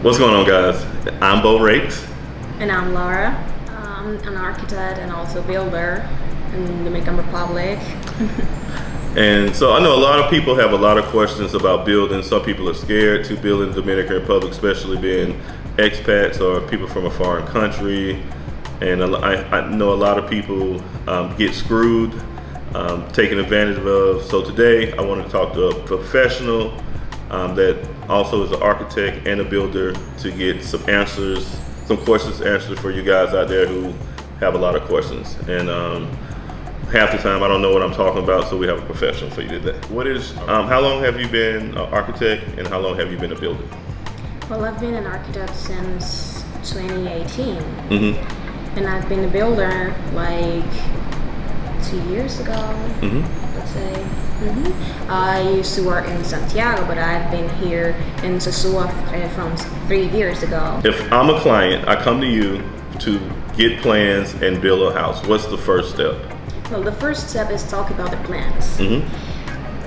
What's going on, guys? I'm Beau Rakes. And I'm Laura. I'm an architect and also builder in the Dominican Republic. And so I know a lot of people have a lot of questions about building. Some people are scared to build in the Dominican Republic, especially being expats or people from a foreign country. And I know a lot of people get screwed, taken advantage of. So today I want to talk to a professional that also is an architect and a builder to get some answers, some questions answered for you guys out there who have a lot of questions. And half the time I don't know what I'm talking about, so we have a professional for you today. How long have you been an architect and how long have you been a builder? Well, I've been an architect since 2018. Mm-hmm. And I've been a builder like 2 years ago, let's say. I used to work in Santiago, but I've been here in Sosua from 3 years ago. If I'm a client, I come to you to get plans and build a house. What's the first step? Well, the first step is talk about the plans.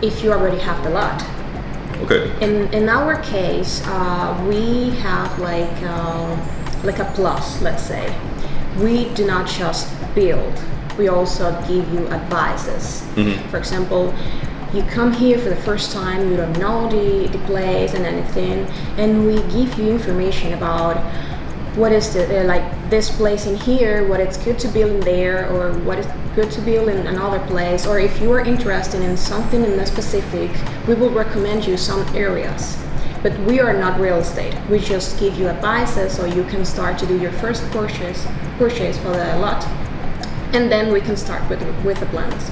If you already have the lot. Okay. In our case, we have like a plus, let's say. We do not just build. We also give you advices. For example, you come here for the first time, you don't know the place and anything, and we give you information about what is this place in here, what it's good to build in there, or what is good to build in another place, or if you are interested in something in a specific, we will recommend you some areas. But we are not real estate. We just give you advices so you can start to do your first purchase for the lot. And then we can start with the plans.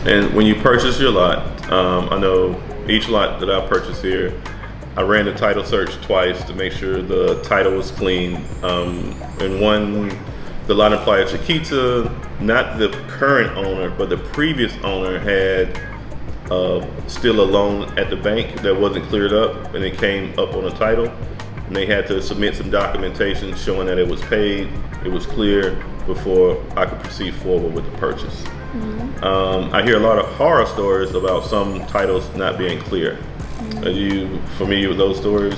And when you purchase your lot, I know each lot that I purchased here, I ran the title search twice to make sure the title was clean. And one, the lot in Playa Chiquita, not the current owner, but the previous owner had still a loan at the bank that wasn't cleared up, and it came up on the title. And they had to submit some documentation showing that it was paid, it was clear, before I could proceed forward with the purchase. I hear a lot of horror stories about some titles not being clear. Are you familiar with those stories?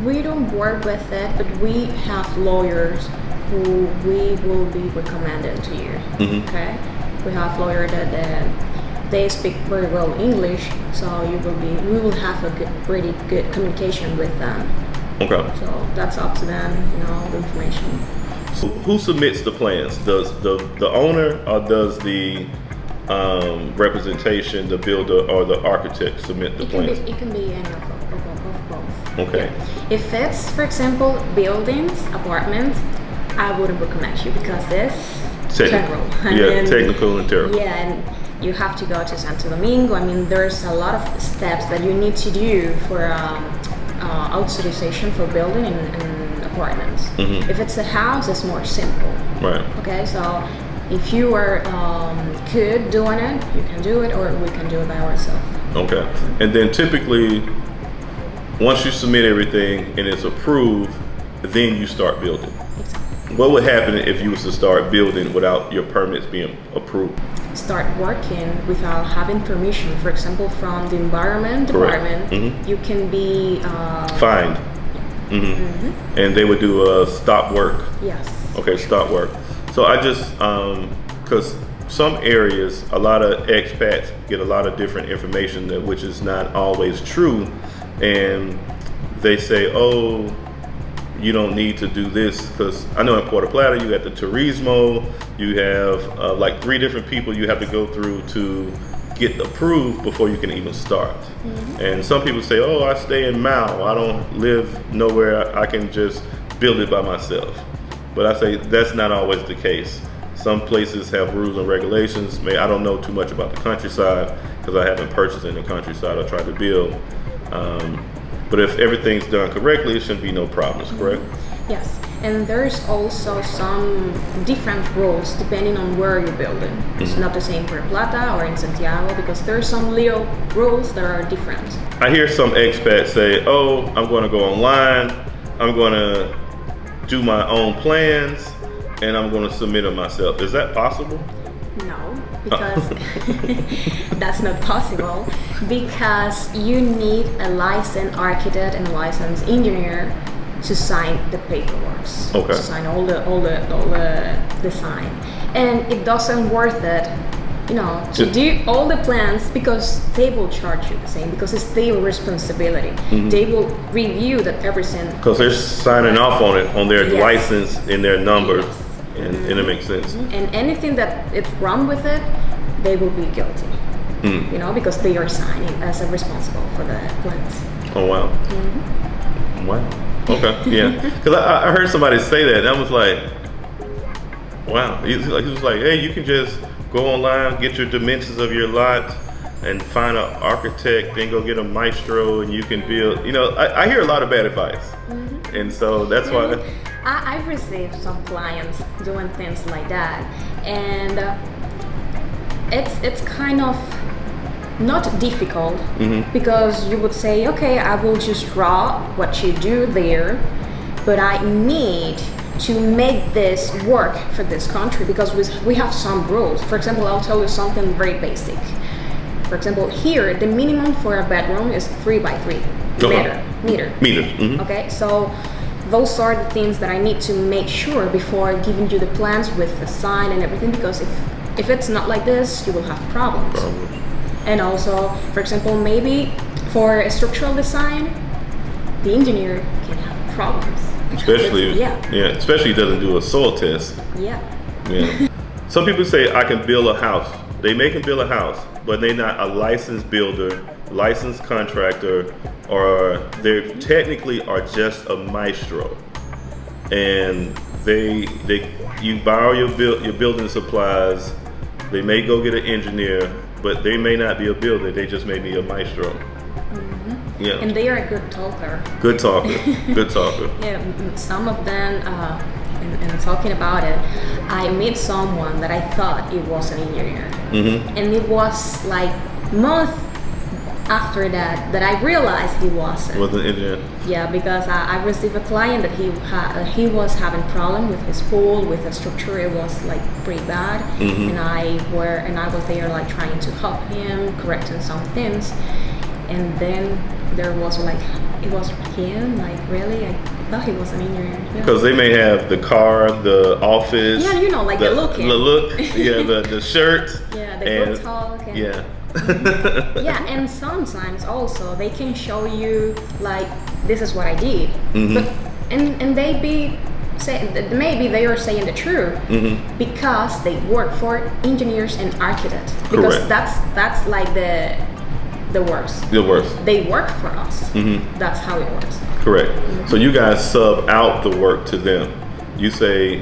We don't work with it, but we have lawyers who we will be recommending to you. Okay, we have lawyers that they speak very well English, so we will have a pretty good communication with them. Okay. So that's up to them, the information. So who submits the plans? Does the owner or does the representation, the builder or the architect submit the plans? It can be any of both. Okay. Yeah. If it's, for example, buildings, apartments, I wouldn't recommend you because it's general. Technical and terrible. Yeah, and you have to go to Santo Domingo. I mean, there's a lot of steps that you need to do for authorization for building in apartments. If it's a house, it's more simple. Right. Okay, so if you are good doing it, you can do it, or we can do it by ourselves. Okay. And then typically, once you submit everything and it's approved, then you start building. Exactly. What would happen if you was to start building without your permits being approved? Start working without having permission, for example, from the environment department. You can be fined. And they would do a stop work. Yes. Okay, stop work. So I just, because some areas, a lot of expats get a lot of different information which is not always true. And they say, oh, you don't need to do this, because I know in Puerto Plata you got the turismo, you have like 3 different people you have to go through to get approved before you can even start. And some people say, oh, I stay in Mau, I don't live nowhere, I can just build it by myself. But I say that's not always the case. Some places have rules and regulations. I don't know too much about the countryside because I haven't purchased in the countryside or tried to build. But if everything's done correctly, it shouldn't be no problems, correct? Yes, and there's also some different rules depending on where you're building. It's not the same for Plata or in Santiago because there's some little rules that are different. I hear some expats say, oh, I'm going to go online, I'm going to do my own plans, and I'm going to submit them myself. Is that possible? No, because that's not possible, because you need a licensed architect and a licensed engineer to sign the paperwork, Okay. to sign all the design, and it doesn't worth it, to do all the plans, because they will charge you the same, because it's their responsibility. They will review that everything, Because they're signing off on it, on their Yes. license and their number, Yes. and it makes sense. and anything that it's wrong with it, they will be guilty. Because they are signing as a responsible for the plans. Oh wow. Wow. Okay. Yeah. Because I heard somebody say that, and I was like, wow. He was like, hey, you can just go online, get your dimensions of your lot, and find an architect, then go get a maestro, and you can build. I hear a lot of bad advice, and so that's why. I've received some clients doing things like that, and it's kind of not difficult, because you would say, okay, I will just draw what you do there, but I need to make this work for this country, because we have some rules. For example, I'll tell you something very basic. For example, here the minimum for a bedroom is 3 by 3 meter. Meters. Okay, so those are the things that I need to make sure before giving you the plans with the sign and everything, because if it's not like this, you will have problems. And also, for example, maybe for a structural design, the engineer can have problems. Especially, especially doesn't do a soil test. Yeah. Some people say I can build a house. They make them build a house, but they're not a licensed builder, licensed contractor, or they technically are just a maestro. And you borrow your building supplies. They may go get an engineer, but they may not be a builder. They just may be a maestro. Yeah. And they are a good talker. Good talker. Good talker. Yeah, some of them, and talking about it, I met someone that I thought it was an engineer. And it was like month after that I realized he wasn't. Was an engineer. Yeah, because I received a client that he was having problem with his pool, with the structure. It was like pretty bad, and I was there like trying to help him, correcting some things, and then there was like, it was him, like really, I thought he was an engineer. Because they may have the car, the office. Yeah, like the look. Yeah, the shirt. Yeah, the good talk. And, yeah, and sometimes also they can show you like, this is what I did, but and maybe they are saying the truth, because they work for engineers and architects, because Correct. that's like the worst. The worst. They work for us. That's how it works. Correct. So you guys sub out the work to them. You say,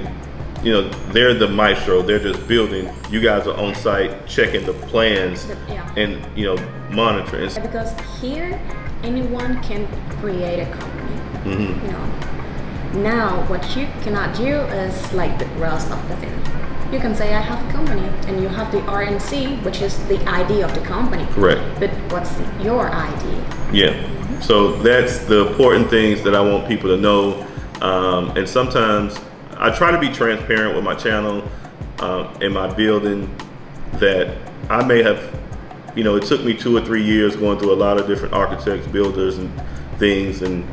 they're the maestro. They're just building. You guys are on site checking the plans and monitoring. Because here, anyone can create a company. Now, what you cannot do is like the rest of the thing. You can say I have a company, and you have the RNC, which is the ID of the company. Correct. But what's your ID? Yeah. So that's the important things that I want people to know. And sometimes I try to be transparent with my channel and my building, that I may have, it took me 2 or 3 years going through a lot of different architects, builders, and things, and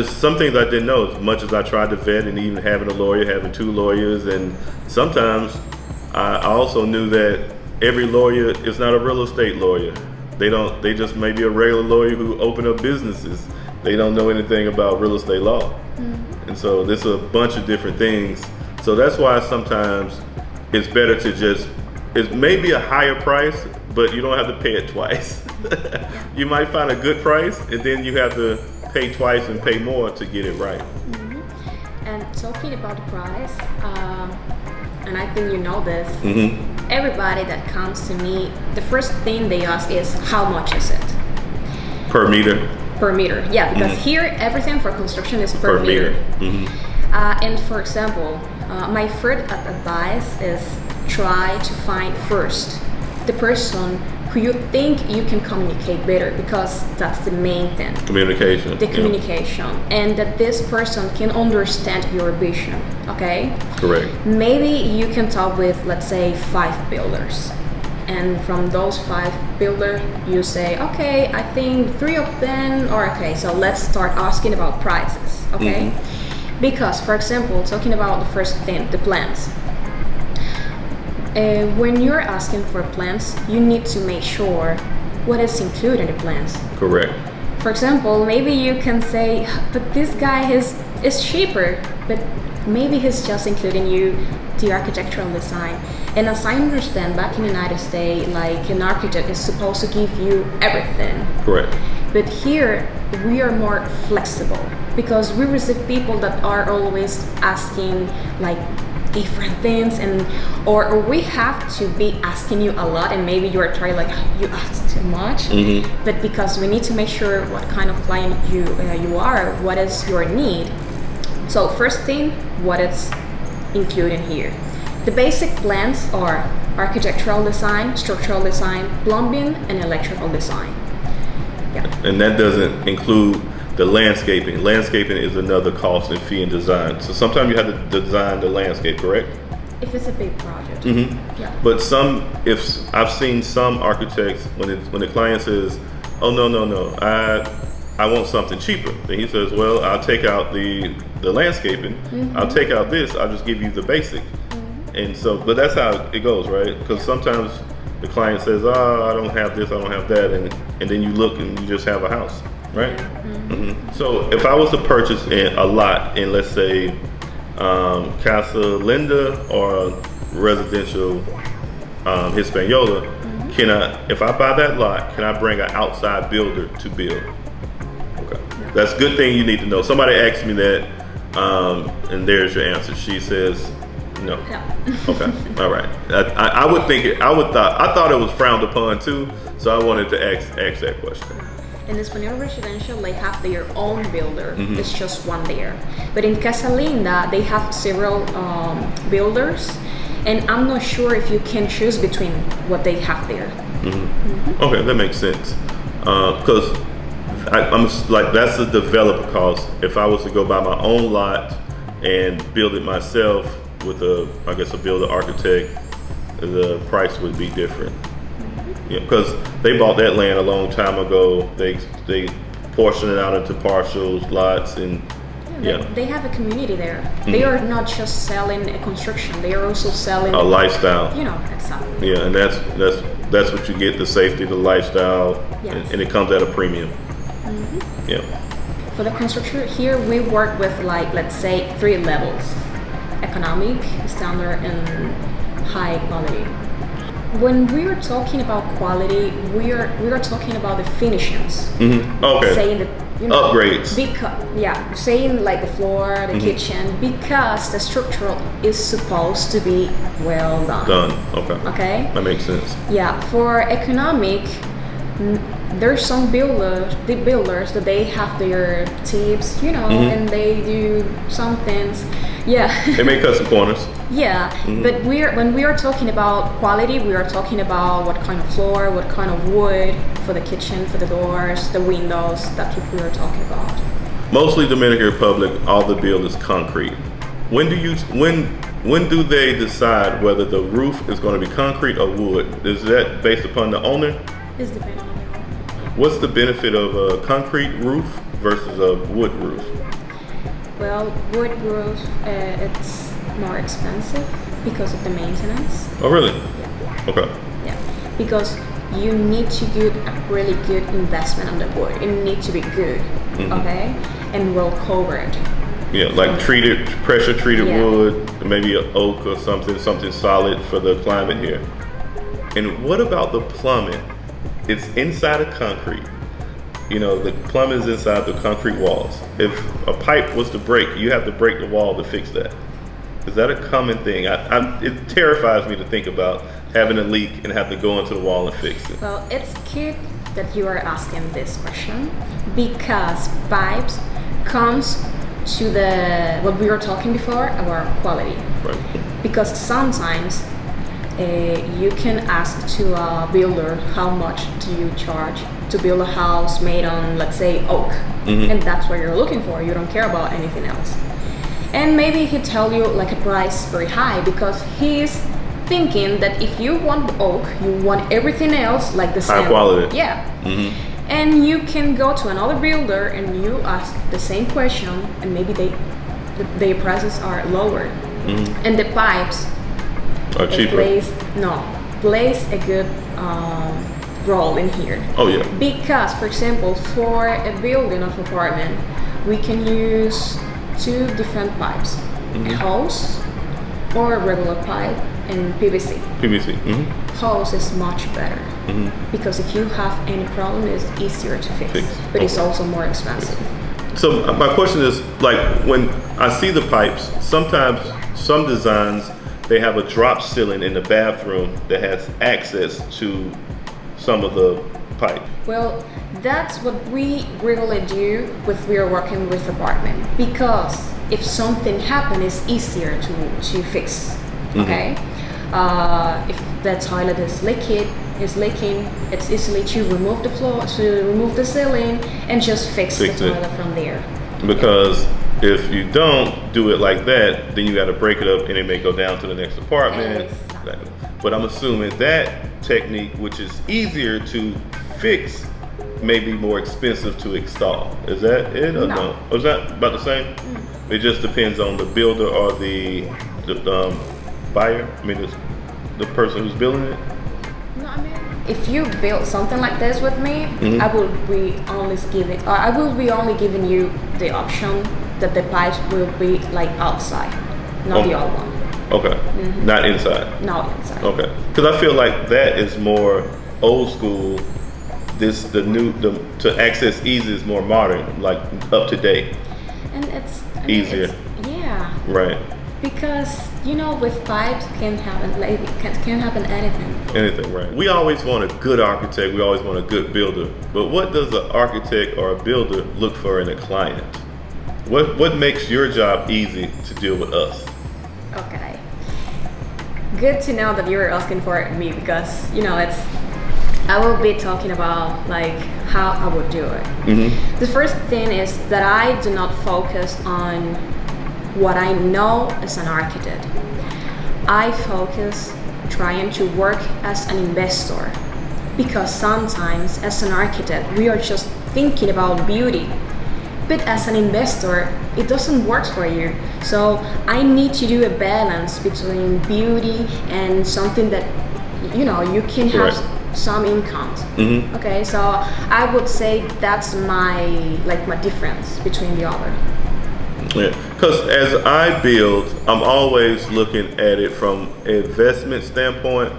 some things I didn't know, as much as I tried to vet, and even having a lawyer, having 2 lawyers, and sometimes I also knew that every lawyer is not a real estate lawyer. They just may be a regular lawyer who open up businesses. They don't know anything about real estate law. And so there's a bunch of different things. So that's why sometimes it's better to it may be a higher price, but you don't have to pay it twice. You might find a good price, and then you have to pay twice and pay more to get it right. And talking about the price, and I think you know this, everybody that comes to me, the first thing they ask is, how much is it? Per meter? Per meter, yeah, because here everything for construction is per meter. And for example, my first advice is try to find first the person who you think you can communicate better, because that's the main thing. Communication. The communication, and that this person can understand your vision, okay? Correct. Maybe you can talk with, let's say, 5 builders. and from those 5 builders, you say, okay, I think 3 of them are okay. So let's start asking about prices, okay? Because, for example, talking about the first thing, the plans. When you're asking for plans, you need to make sure what is included in the plans. Correct. For example, maybe you can say, but this guy is cheaper, but maybe he's just including you the architectural design. And as I understand, back in the United States, like an architect is supposed to give you everything. Correct. But here, we are more flexible because we receive people that are always asking like different things, and or we have to be asking you a lot, and maybe you are trying like you ask too much. But because we need to make sure what kind of client you are, what is your need. So first thing, what is included here? The basic plans are architectural design, structural design, plumbing, and electrical design. Yeah. And that doesn't include the landscaping. Landscaping is another cost and fee in design. So sometimes you have to design the landscape, correct? If it's a big project. Yeah. But if I've seen some architects when the client says, "Oh no, I want something cheaper," then he says, "Well, I'll take out the landscaping. I'll take out this. I'll just give you the basic." And so, but that's how it goes, right? Because sometimes the client says, "Oh, I don't have this, I don't have that," and then you look and you just have a house, right? So if I was to purchase a lot in, let's say, Casa Linda or residential Hispaniola, if I buy that lot, can I bring an outside builder to build? Okay, that's a good thing you need to know. Somebody asked me that, and there's your answer. She says, no. Okay. All right. I would think it. I thought it was frowned upon too. So I wanted to ask that question. In Espanol residential, they have their own builder. It's just one there. But in Casa Linda, they have several builders, and I'm not sure if you can choose between what they have there. Okay, that makes sense. Because I'm like, that's the developer cost. If I was to go buy my own lot and build it myself with a builder architect, the price would be different. Yeah, because they bought that land a long time ago. They portion it out into partials, lots, and they have a community there. They are not just selling a construction; they are also selling a lifestyle. Exactly. Yeah, and that's what you get: the safety, the lifestyle, and it comes at a premium. Yeah. For the construction here, we work with let's say 3 levels: economic, standard, and high quality. When we are talking about quality, we are talking about the finishings. Okay. Saying that upgrades. Saying like the floor, the kitchen, because the structural is supposed to be well done. Okay. That makes sense. Yeah. For economic, there's some builders that they have their tips, and they do some things. Yeah. They may cut some corners. Yeah, but when we are talking about quality, we are talking about what kind of floor, what kind of wood for the kitchen, for the doors, the windows. That's what we are talking about. Mostly Dominican Republic, all the build is concrete. When do they decide whether the roof is going to be concrete or wood? Is that based upon the owner? It's depending on the owner. What's the benefit of a concrete roof versus a wood roof? Well, wood roof, it's more expensive because of the maintenance. Oh, really? Yeah. Okay. Yeah, because you need to do a really good investment on the wood. It needs to be good, okay, and well covered. Yeah, like pressure treated wood, maybe an oak or something solid for the climate here. And what about the plumbing? It's inside of concrete. The plumbing is inside the concrete walls. If a pipe was to break, you have to break the wall to fix that. Is that a common thing? It terrifies me to think about having a leak and have to go into the wall and fix it. Well, it's good that you are asking this question because pipes comes to what we were talking before about quality. Right. Because sometimes you can ask to a builder how much do you charge to build a house made on, let's say, oak, and that's what you're looking for. You don't care about anything else. And maybe he tell you like a price very high because he's thinking that if you want oak, you want everything else like the same. High quality. Yeah. And you can go to another builder and you ask the same question, and maybe their prices are lower, and the pipes Are cheaper. plays a good role in here. Oh yeah. Because, for example, for a building of apartment, we can use 2 different pipes, a hose or a regular pipe and PVC. PVC. Hose is much better because if you have any problem, it's easier to fix. But it's also more expensive. So my question is, like, when I see the pipes, sometimes some designs, they have a drop ceiling in the bathroom that has access to some of the pipe. Well, that's what we really do when we are working with apartment, because if something happens, it's easier to fix. Okay, if the toilet is leaking, it's easily to remove the floor, to remove the ceiling, and just fix the toilet from there. Because if you don't do it like that, then you got to break it up and it may go down to the next apartment. Exactly. But I'm assuming that technique, which is easier to fix, may be more expensive to install. Is that it or no? Or is that about the same? It just depends on the builder or the buyer. I mean, the person who's building it. No, I mean, if you build something like this with me, I will be only giving you the option that the pipes will be like outside, not the other one. Okay, not inside. Not inside. Okay, because I feel like that is more old school. To access easy is more modern, like up to date. And it's easier. Yeah. Right. Because with pipes can happen anything. Anything, right? We always want a good architect. We always want a good builder. But what does an architect or a builder look for in a client? What makes your job easy to deal with us? Okay. Good to know that you're asking for me, because I will be talking about like how I would do it. The first thing is that I do not focus on what I know as an architect. I focus trying to work as an investor, because sometimes as an architect we are just thinking about beauty, but as an investor it doesn't work for you. So I need to do a balance between beauty and something that you can have some incomes. Okay, so I would say that's my difference between the other. Yeah, because as I build, I'm always looking at it from an investment standpoint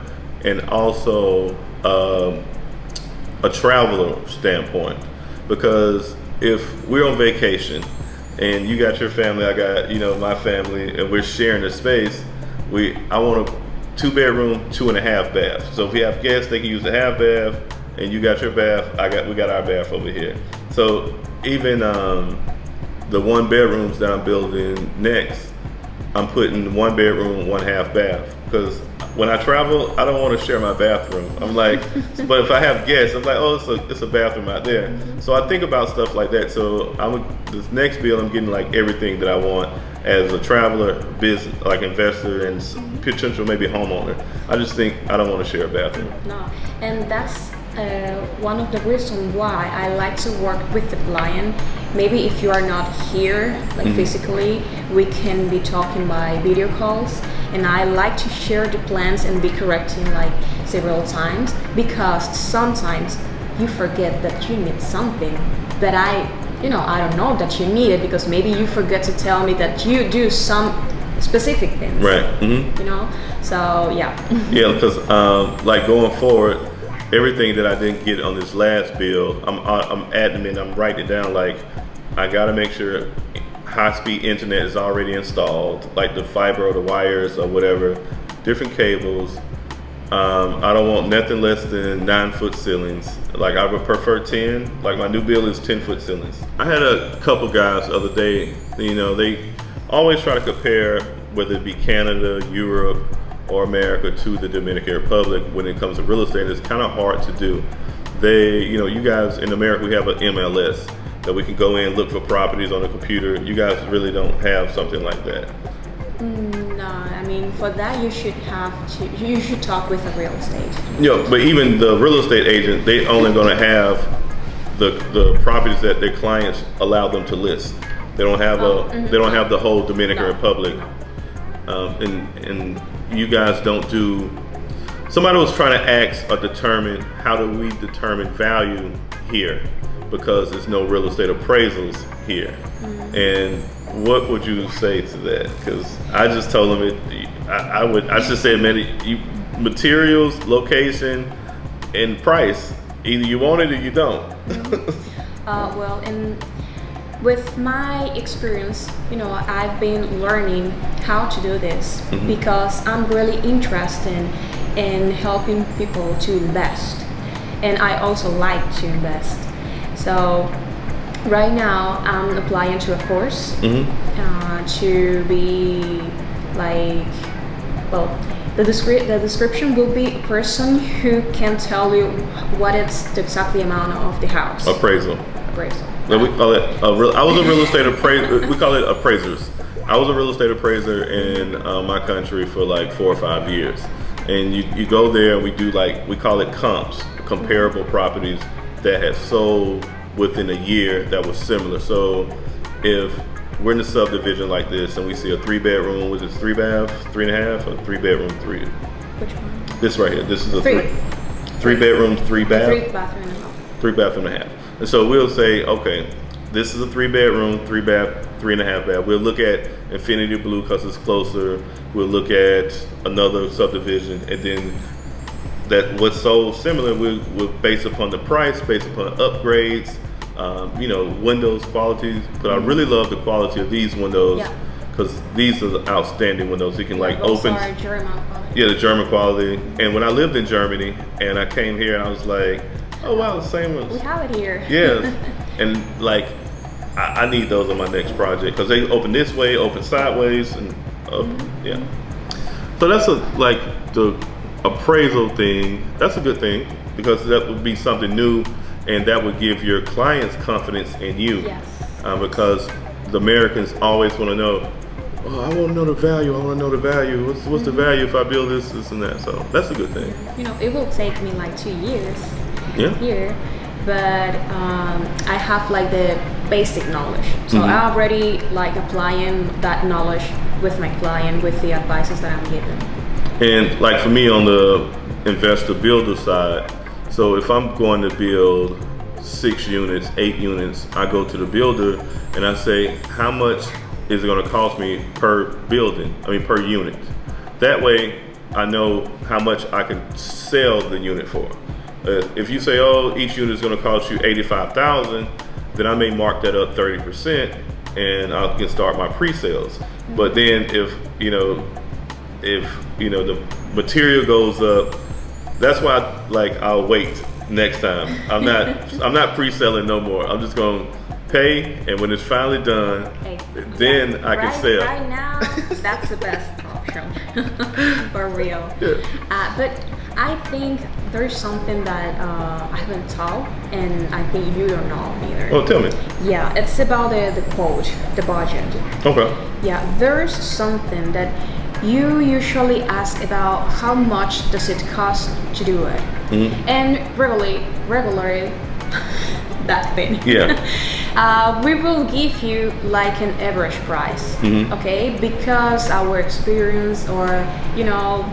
and also a traveler standpoint. Because if we're on vacation and you got your family, I got my family, and we're sharing the space, I want a 2-bedroom, 2.5 bath. So if we have guests, they can use the half bath, and you got your bath. We got our bath over here. So even the 1-bedrooms that I'm building next, I'm putting 1 bedroom, 1 half bath. Because when I travel, I don't want to share my bathroom. I'm like, but if I have guests, I'm like, oh, it's a bathroom out there. So I think about stuff like that. So this next build, I'm getting like everything that I want as a traveler, business, like investor, and potential maybe homeowner. I just think I don't want to share a bathroom. No, and that's one of the reasons why I like to work with the client. Maybe if you are not here, physically, we can be talking by video calls, and I like to share the plans and be correcting several times, because sometimes you forget that you need something that I don't know that you need it, because maybe you forget to tell me that you do some specific things. Right. So yeah. Yeah, because going forward, everything that I didn't get on this last build, I'm adding in. I'm writing it down. I gotta make sure high-speed internet is already installed, like the fiber or the wires or whatever, different cables. I don't want nothing less than 9-foot ceilings. I would prefer 10. My new build is 10-foot ceilings. I had a couple guys the other day. They always try to compare whether it be Canada, Europe, or America to the Dominican Republic when it comes to real estate. It's kind of hard to do. You guys in America, we have an MLS that we can go in, look for properties on the computer. You guys really don't have something like that. No, I mean, for that you should talk with a real estate. But even the real estate agent, they only going to have the properties that their clients allow them to list. They don't have they don't have the whole Dominican Republic. And you guys don't do. Somebody was trying to ask or determine, how do we determine value here, because there's no real estate appraisals here. And what would you say to that? Because I just told them I should say, materials, location, and price. Either you want it or you don't. Well, with my experience, I've been learning how to do this because I'm really interested in helping people to invest, and I also like to invest. So right now I'm applying to a course to be like, well, the description will be a person who can tell you what is the exact amount of the house. Appraisal. No, we call it I was a real estate appraiser. We call it appraisers. I was a real estate appraiser in my country for like 4 or 5 years. And you go there and we do we call it comps, comparable properties that had sold within a year that was similar. So if we're in a subdivision like this and we see a 3-bedroom, which is 3 bath, 3.5, or 3-bedroom, 3. Which one? This right here. This is a 3 bedroom, 3 bath. 3 bathroom and a half. 3 bathroom and a half. And so we'll say, okay, this is a 3-bedroom, 3 bath, 3.5 bath. We'll look at Infinity Blue because it's closer. We'll look at another subdivision, and then that what's sold similar, we'll base upon the price, based upon upgrades, windows qualities. But I really love the quality of these windows because these are the outstanding windows. You can open. Are German quality. Yeah, the German quality. And when I lived in Germany and I came here, and I was like, oh wow, the same ones. We have it here. Yeah, and I need those on my next project because they open this way, open sideways, and yeah. So that's the appraisal thing. That's a good thing because that would be something new, and that would give your clients confidence in you. Yes. Because the Americans always want to know. Oh, I want to know the value. I want to know the value. What's the value if I build this, and that? So that's a good thing. It will take me 2 years. Yeah. Here, but I have the basic knowledge, so I already applying that knowledge with my client with the advices that I'm giving. And for me on the investor builder side, so if I'm going to build 6 units, 8 units, I go to the builder and I say, how much is it going to cost me per per unit? That way I know how much I can sell the unit for. If you say, oh, each unit is going to cost you $85,000, then I may mark that up 30%, and I can start my pre-sales. But then if the material goes up, that's why I'll wait next time. I'm not pre-selling no more. I'm just going to pay, and when it's finally done, then I can sell. Right now, that's the best option for real. Yeah. But I think there's something that I haven't told, and I think you don't know either. Oh, tell me. Yeah, it's about the quote, the budget. Okay. Yeah, there's something that you usually ask about how much does it cost to do it, and regularly that thing. Yeah. We will give you an average price, okay? Because our experience, or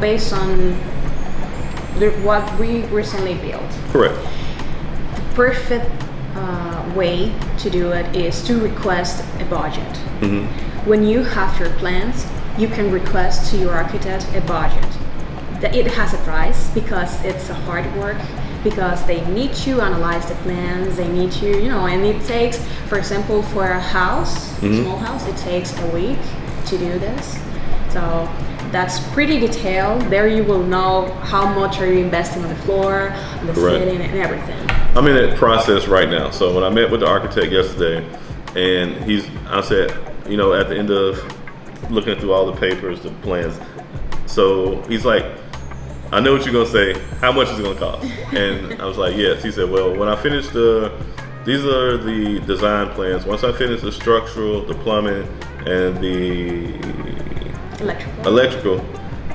based on what we recently built. Correct. The perfect way to do it is to request a budget. When you have your plans, you can request to your architect a budget. That it has a price because it's a hard work, because they need to analyze the plans, they need to, and it takes, for example, for a house, small house, it takes a week to do this. So that's pretty detailed. There you will know how much are you investing on the floor, on the ceiling, and everything. I'm in that process right now. So when I met with the architect yesterday, and I said, at the end of looking through all the papers, the plans, so he's like, I know what you're gonna say. How much is it gonna cost? And I was like, yes. He said, well, when I finish these are the design plans. Once I finish the structural, the plumbing, and the electrical,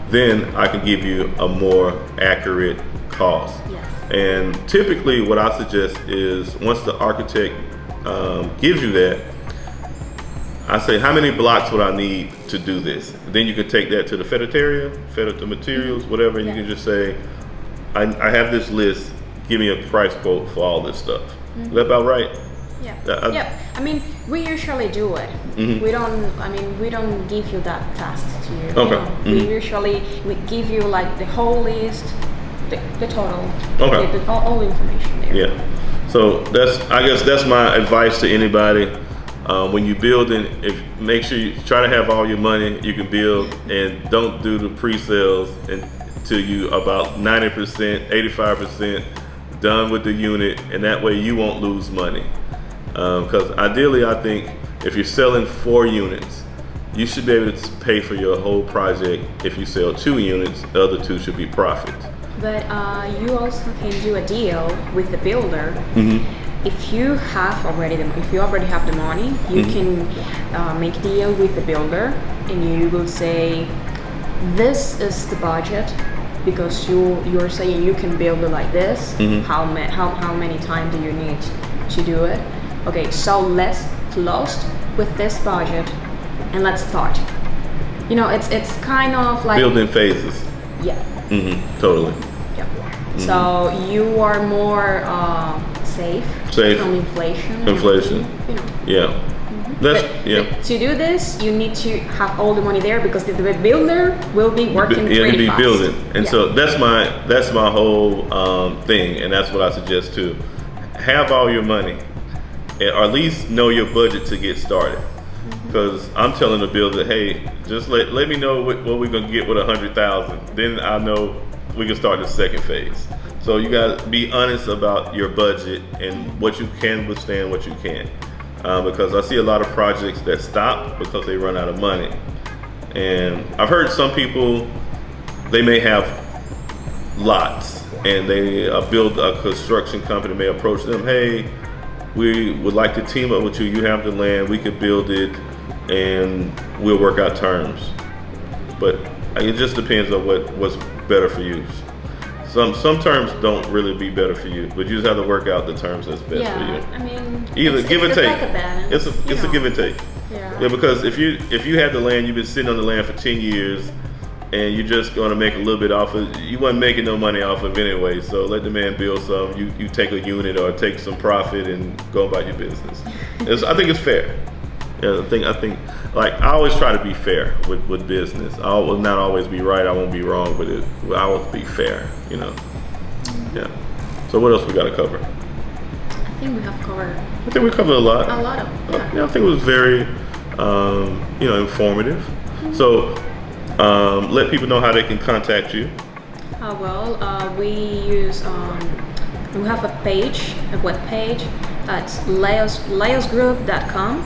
then I can give you a more accurate cost. Yes. And typically what I suggest is once the architect gives you that, I say, how many blocks would I need to do this? Then you can take that to the ferreteria, the materials, whatever, and you can just say, I have this list, give me a price quote for all this stuff. Is that about right? Yeah. Yeah. I mean, we usually do it. We don't give you that task to you. Okay. We give you like the whole list, the total, Okay. all information there. Yeah. So I guess that's my advice to anybody. When you building, make sure you try to have all your money you can build, and don't do the pre-sales until you about 90%, 85% done with the unit, and that way you won't lose money. Because ideally, I think if you're selling 4 units, you should be able to pay for your whole project. If you sell 2 units, the other 2 should be profit. But you also can do a deal with the builder. If you already have the money, you can make a deal with the builder, and you will say, this is the budget, because you're saying you can build it like this. How many times do you need to do it? Okay, so let's close with this budget and let's start. You know, it's kind of like building phases. Yeah. Totally. Yeah. So you are more safe from inflation. You know. Yeah. But to do this, you need to have all the money there, because the builder will be working pretty fast. Building, and so that's my whole thing, and that's what I suggest too. Have all your money, or at least know your budget to get started. Because I'm telling the builder, hey, just let me know what we're gonna get with 100,000. Then I know we can start the second phase. So you gotta be honest about your budget and what you can withstand, what you can't. Because I see a lot of projects that stop because they run out of money. And I've heard some people, they may have lots, and they build a construction company may approach them, hey, we would like to team up with you. You have the land, we could build it, and we'll work out terms. But it just depends on what's better for you. Some terms don't really be better for you, but you just have to work out the terms that's best for you. I mean, either give and take. Like a balance, it's a give and take. Yeah. Yeah, because if you had the land, you've been sitting on the land for 10 years, and you're just going to make a little bit off of, you wasn't making no money off of anyway. So let the man build some. You take a unit or take some profit and go about your business. I think it's fair. Yeah, I think like I always try to be fair with business. I will not always be right. I won't be wrong with it. I will be fair. You know. Yeah. So what else we got to cover? I think we have covered. I think we covered a lot. A lot of. Yeah, I think it was very, informative. So let people know how they can contact you. We use we have a web page. It's leosgroup.com.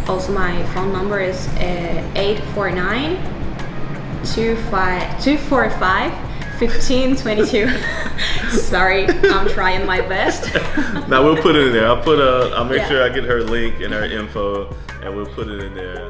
Also, my phone number is 849-245-1522. Sorry, I'm trying my best. Now we'll put it in there. I'll make sure I get her link and her info, and we'll put it in there.